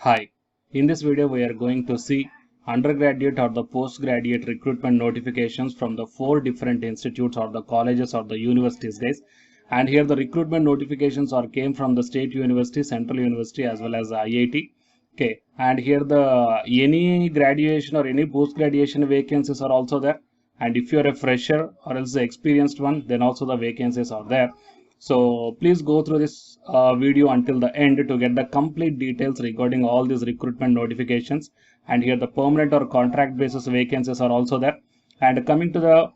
Hi, in this video we are going to see undergraduate or the postgraduate recruitment notifications from the 4 different institutes or the colleges or the universities, guys. And here the recruitment notifications came from the State University, Central University as well as IIT. Okay, and here the any graduation or any post graduation vacancies are also there. And if you are a fresher or else the experienced one, then also the vacancies are there. So please go through this video until the end to get the complete details regarding all these recruitment notifications. And here the permanent or contract basis vacancies are also there. And coming to the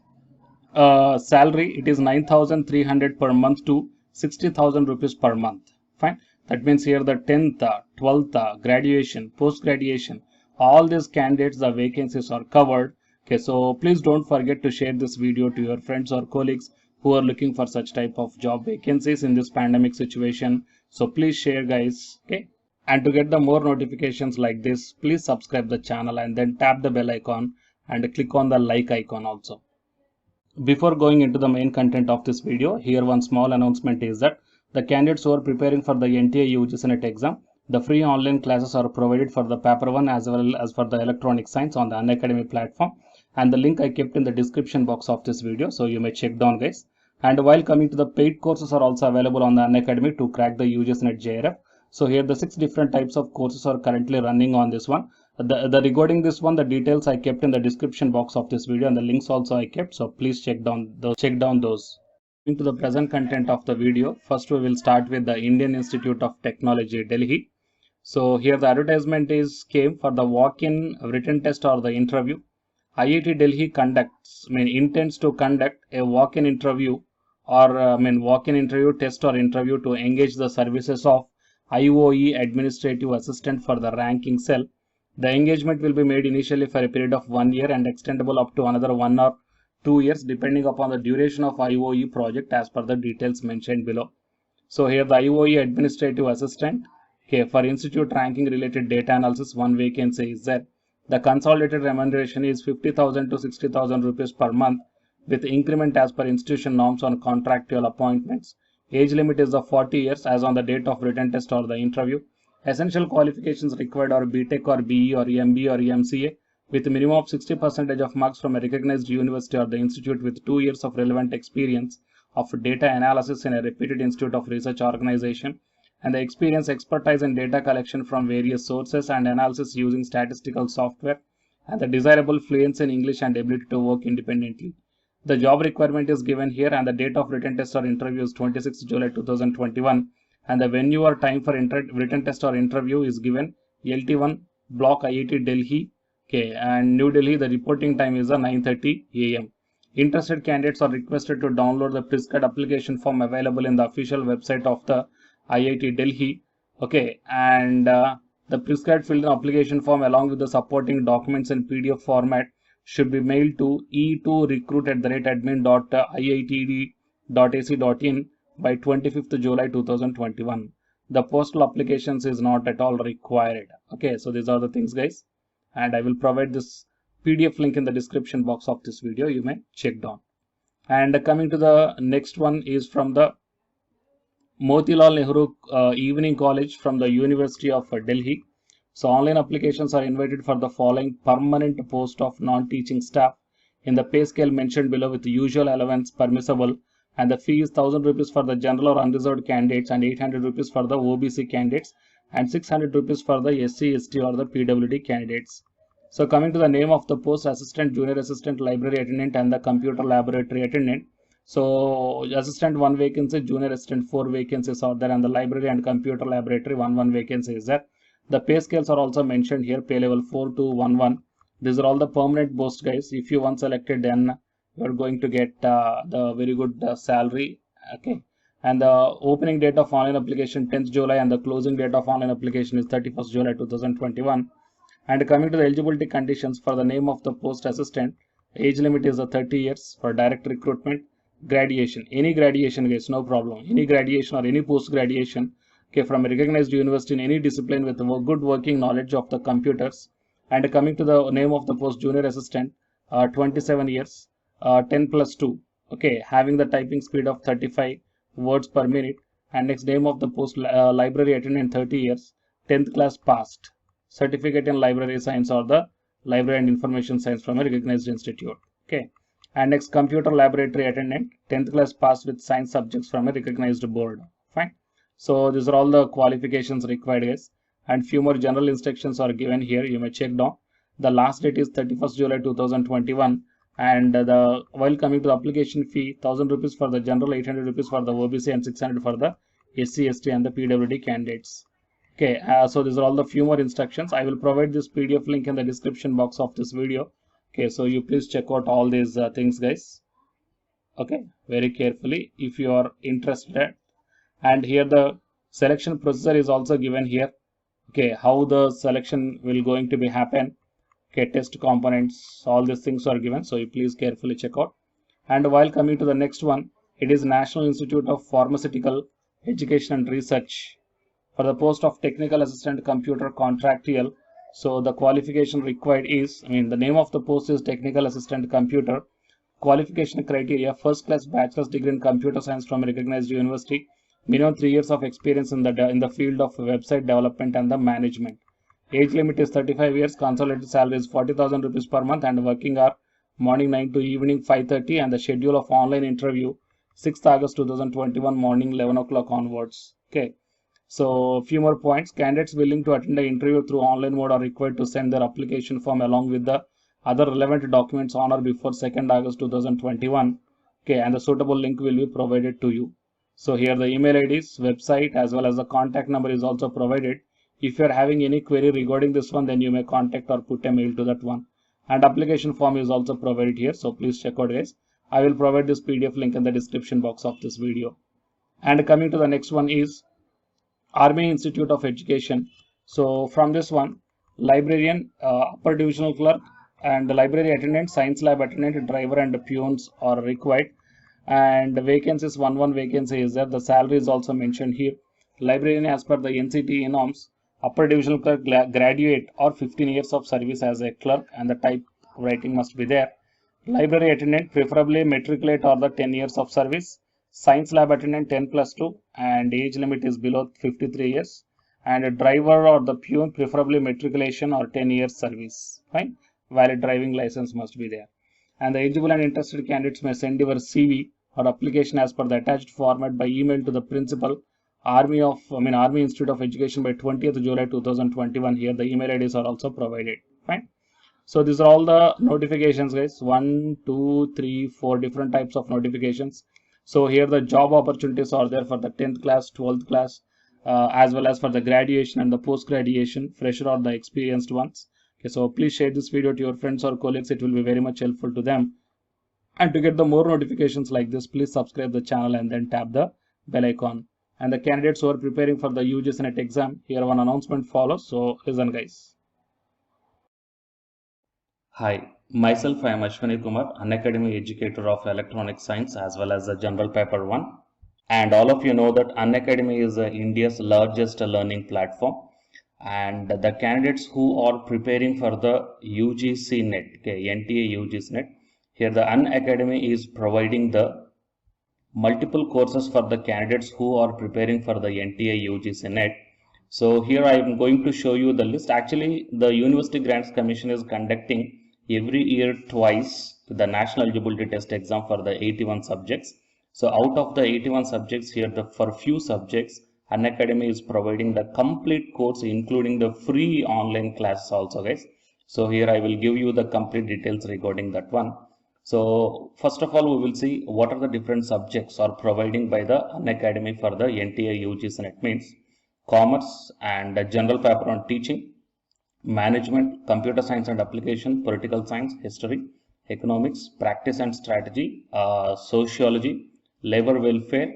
salary, it is 9,300 per month to 60,000 rupees per month. Fine. That means here the 10th, 12th, graduation, post graduation, all these candidates, the vacancies are covered. Okay, so please don't forget to share this video to your friends or colleagues who are looking for such type of job vacancies in this pandemic situation. So please share, guys. Okay, and to get the more notifications like this, please subscribe the channel and then tap the bell icon and click on the like icon also. Before going into the main content of this video, here one small announcement is that the candidates who are preparing for the NTA UGC NET exam, the free online classes are provided for the paper 1 as well as for the electronic science on the Unacademy platform, and the link I kept in the description box of this video, so you may check down, guys. And while coming to the paid courses are also available on the Unacademy to crack the UGC NET JRF. So here the 6 different types of courses are currently running on this one. The regarding this one, the details I kept in the description box of this video and the links also I kept, so please check down those. Into the present content of the video, first we will start with the Indian Institute of Technology, Delhi. So here the advertisement came for the walk-in written test or the interview. IIT Delhi intends to conduct a walk-in interview or walk-in interview test or interview to engage the services of IOE Administrative Assistant for the ranking cell. The engagement will be made initially for a period of 1 year and extendable up to another 1 or 2 years depending upon the duration of IOE project as per the details mentioned below. So here the IOE Administrative Assistant, okay, for institute ranking related data analysis, one vacancy is there. The consolidated remuneration is 50,000 to 60,000 rupees per month with increment as per institution norms on contractual appointments. Age limit is of 40 years as on the date of written test or the interview. Essential qualifications required are BTech or BE or MBA or MCA with a minimum of 60% of marks from a recognized university or the institute with 2 years of relevant experience of data analysis in a reputed institute of research organization, and the experience, expertise in data collection from various sources and analysis using statistical software, and the desirable fluency in English and ability to work independently. The job requirement is given here, and the date of written test or interview is 26 July 2021. And the venue or time for written test or interview is given LT1 block IIT Delhi, okay, and New Delhi. The reporting time is 9:30 AM. Interested candidates are requested to download the prescribed application form available in the official website of the IIT Delhi, okay, and the prescribed filled in application form along with the supporting documents in PDF format should be mailed to e2recruit@admin.iitd.ac.in by 25th July 2021. The postal applications is not at all required. Okay, so these are the things, guys, and I will provide this PDF link in the description box of this video. You may check down. And coming to the next one is from the Motilal Nehru Evening College from the University of Delhi. So online applications are invited for the following permanent post of non-teaching staff in the pay scale mentioned below with the usual allowance permissible, and the fee is 1,000 rupees for the general or unreserved candidates and 800 rupees for the OBC candidates and 600 rupees for the SC, ST or the PWD candidates. So coming to the name of the post, assistant, junior assistant, library attendant and the computer laboratory attendant. So assistant 1 vacancy, junior assistant 4 vacancies are there, and the library and computer laboratory 1 vacancy is there. The pay scales are also mentioned here, pay level 4 to 11. These are all the permanent posts, guys. If you once selected, then you are going to get the very good salary. Okay, and the opening date of online application 10th July and the closing date of online application is 31st July 2021. And coming to the eligibility conditions for the name of the post assistant, age limit is 30 years for direct recruitment. Graduation, any graduation, guys, no problem, any graduation or any post graduation, okay, from a recognized university in any discipline with good working knowledge of the computers. And coming to the name of the post, junior assistant, 27 years, 10 plus 2, okay, having the typing speed of 35 words per minute. And next name of the post, library attendant, 30 years, 10th class passed. certificate in library science or the library and information science from a recognized institute. Okay. And next, computer laboratory attendant, 10th class pass with science subjects from a recognized board. Fine. So these are all the qualifications required, guys. And few more general instructions are given here. You may check down. The last date is 31st July 2021. And while coming to the application fee, 1000 rupees for the general, 800 rupees for the OBC, and 600 for the SC, ST, and the PWD candidates. Okay, so these are all the few more instructions. I will provide this PDF link in the description box of this video. Okay, so you please check out all these things, guys. Okay, very carefully if you are interested. And here the selection procedure is also given here. Okay, how the selection will going to be happen. Okay, test components, all these things are given, so you please carefully check out. And while coming to the next one, it is National Institute of Pharmaceutical Education and Research for the post of technical assistant computer contractual. So the qualification required is, the name of the post is technical assistant computer. Qualification criteria: first class bachelor's degree in computer science from a recognized university, minimum 3 years of experience in the field of website development and the management. Age limit is 35 years, consolidated salary is 40,000 rupees per month, and working hour morning 9 to evening 5:30, and the schedule of online interview 6th August 2021 morning 11 o'clock onwards. Okay, so few more points. Candidates willing to attend the interview through online mode are required to send their application form along with the other relevant documents on or before 2nd August 2021. Okay, and the suitable link will be provided to you. So here the email IDs, website, as well as the contact number is also provided. If you are having any query regarding this one, then you may contact or put a mail to that one. And application form is also provided here, so please check out, guys. I will provide this PDF link in the description box of this video. And coming to the next one is Army Institute of Education. So from this one, librarian, upper divisional clerk, and the library attendant, science lab attendant, driver, and peons are required. And the vacancies, one vacancy is there. The salary is also mentioned here. Librarian, as per the NCTE norms, upper divisional clerk graduate or 15 years of service as a clerk, and the type writing must be there. Library attendant, preferably matriculate or the 10 years of service. Science lab attendant 10+2, and age limit is below 53 years. And a driver or the peon, preferably matriculation or 10 years service. Fine. Valid driving license must be there. And the eligible and interested candidates may send your CV or application as per the attached format by email to the principal, Army Institute of Education, by 20th July 2021. Here the email IDs are also provided. Fine. So these are all the notifications, guys. 1, 2, 3, 4 different types of notifications. So here the job opportunities are there for the 10th class, 12th class, as well as for the graduation and the post graduation, fresher or the experienced ones. Okay, so please share this video to your friends or colleagues. It will be very much helpful to them. And to get the more notifications like this, please subscribe the channel and then tap the bell icon. And the candidates who are preparing for the UGC NET exam, here one announcement follows. So listen, guys. Hi, myself I am Ashwani Kumar, Unacademy educator of electronic science as well as the general paper 1. And all of you know that Unacademy is India's largest learning platform. And the candidates who are preparing for the UGC NET, okay, NTA UGC NET, here the Unacademy is providing the multiple courses for the candidates who are preparing for the NTA UGC NET. So here I am going to show you the list. Actually, the University Grants Commission is conducting every year twice the National Eligibility Test exam for the 81 subjects. So out of the 81 subjects here, for few subjects, Unacademy is providing the complete course, including the free online classes also, guys. So here I will give you the complete details regarding that one. So first of all, we will see what are the different subjects are providing by the Unacademy for the NTA UGC NET. Means commerce and general paper on teaching, management, computer science and application, political science, history, economics, practice and strategy, sociology, labor welfare,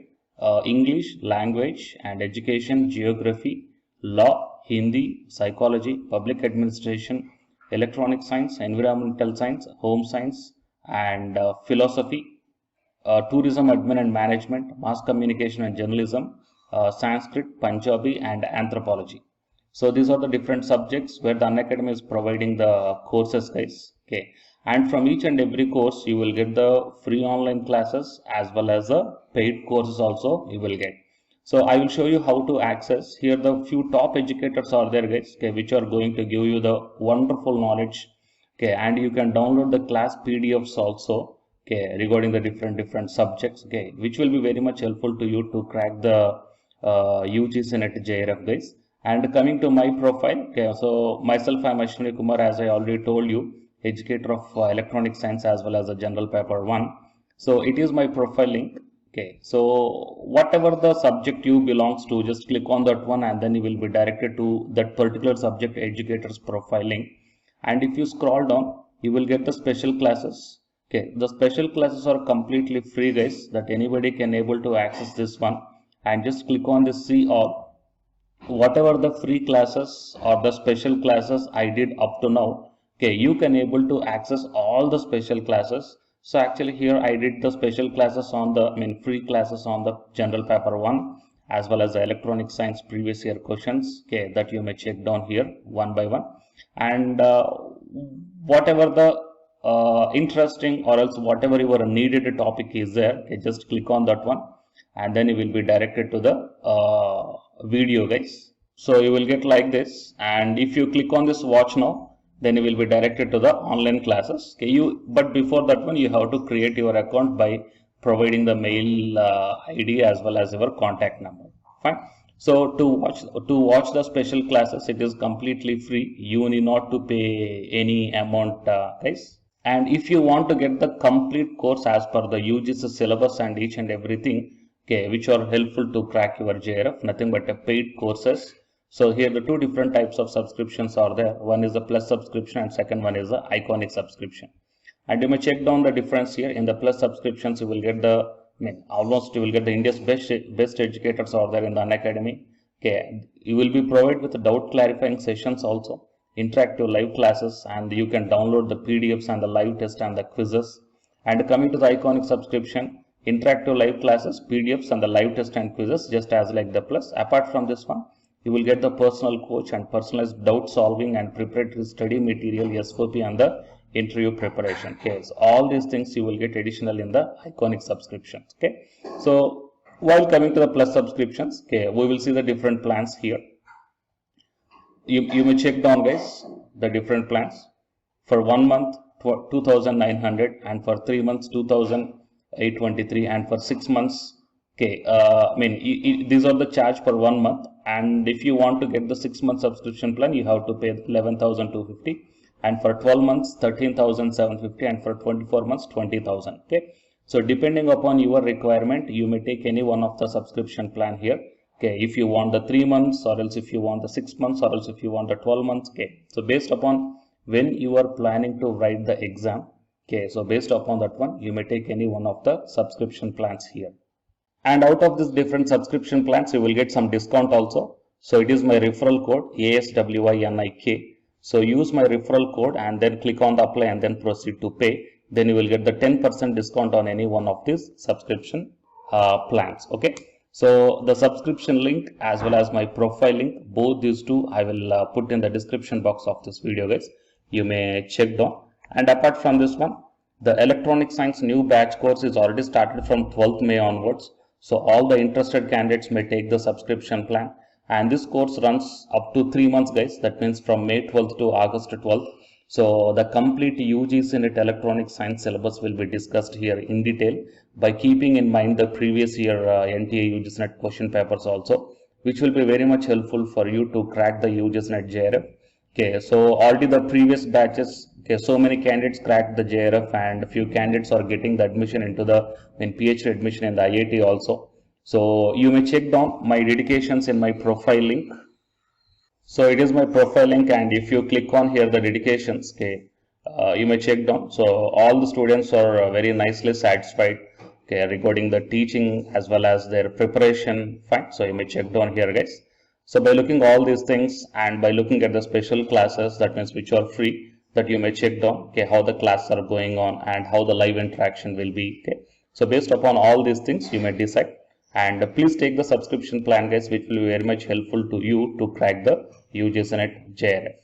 English, language and education, geography, law, Hindi, psychology, public administration, electronic science, environmental science, home science and philosophy, tourism admin and management, mass communication and journalism, Sanskrit, Punjabi and anthropology. So these are the different subjects where the Unacademy is providing the courses, guys. Okay, and from each and every course you will get the free online classes as well as the paid courses also you will get. So I will show you how to access. Here the few top educators are there, guys, okay, which are going to give you the wonderful knowledge. Okay, and you can download the class PDFs also, okay, regarding the different subjects, okay, which will be very much helpful to you to crack the UGC NET JRF, guys. And coming to my profile, okay, so myself, I'm Ashwini Kumar, as I already told you, educator of electronic science as well as a general paper 1. So it is my profile link. Okay, so whatever the subject you belongs to, just click on that one and then you will be directed to that particular subject educator's profile link. And if you scroll down, you will get the special classes. Okay, the special classes are completely free, guys, that anybody can able to access this one. And just click on this see all. Whatever the free classes or the special classes I did up to now, okay, you can able to access all the special classes. So actually here I did the special classes on the, free classes on the general paper 1 as well as the electronic science previous year questions, okay, that you may check down here one by one. And whatever the interesting or else whatever your needed topic is there, okay, just click on that one and then you will be directed to the video, guys. So you will get like this, and if you click on this watch now, then you will be directed to the online classes. Okay, but before that one, you have to create your account by providing the mail ID as well as your contact number. Fine. So to watch the special classes, it is completely free. You need not to pay any amount, guys. And if you want to get the complete course as per the UGC syllabus and each and everything, okay, which are helpful to crack your JRF, nothing but a paid courses. So here the two different types of subscriptions are there. One is the plus subscription and second one is the iconic subscription. And you may check down the difference here. In the plus subscriptions, you will get the, almost you will get the India's best educators are there in the Unacademy. Okay, you will be provided with the doubt clarifying sessions also, interactive live classes, and you can download the PDFs and the live test and the quizzes. And coming to the iconic subscription, interactive live classes, PDFs and the live test and quizzes, just as like the plus. Apart from this one, you will get the personal coach and personalized doubt solving and preparatory study material, SOP, and the interview preparation. Okay, so all these things you will get additional in the iconic subscriptions. Okay, so while coming to the plus subscriptions, okay, we will see the different plans here. You may check down, guys, the different plans. For 1 month, 2,900, and for 3 months, 2,823, and for 6 months, okay, these are the charge per 1 month. And if you want to get the 6-month subscription plan, you have to pay 11,250, and for 12 months 13,750, and for 24 months 20,000. Okay, so depending upon your requirement, you may take any one of the subscription plan here. Okay, if you want the 3 months, or else if you want the 6 months, or else if you want the 12 months. Okay, so based upon when you are planning to write the exam, okay, so based upon that one, you may take any one of the subscription plans here. And out of these different subscription plans, you will get some discount also. So it is my referral code ASWINIK. So use my referral code and then click on the apply and then proceed to pay. Then you will get the 10% discount on any one of these subscription plans. Okay. So the subscription link as well as my profile link, both these two I will put in the description box of this video, guys. You may check down. And apart from this one, the electronic science new batch course is already started from 12th May onwards. So all the interested candidates may take the subscription plan, and this course runs up to 3 months, guys. That means from May 12th to August 12th. So the complete UGC NET electronic science syllabus will be discussed here in detail by keeping in mind the previous year NTA UGC NET question papers also, which will be very much helpful for you to crack the UGC NET JRF. Okay, so already the previous batches, okay, so many candidates cracked the JRF, and a few candidates are getting the admission into the PhD admission in the IIT also. So you may check down my dedications in my profile link. So it is my profile link, and if you click on here the dedications, okay, you may check down. So all the students are very nicely satisfied, okay, regarding the teaching as well as their preparation. Fine. So you may check down here, guys. So by looking all these things and by looking at the special classes, that means which are free, that you may check down, okay, how the classes are going on and how the live interaction will be. Okay, so based upon all these things, you may decide. And please take the subscription plan, guys, which will be very much helpful to you to crack the UGC NET JRF.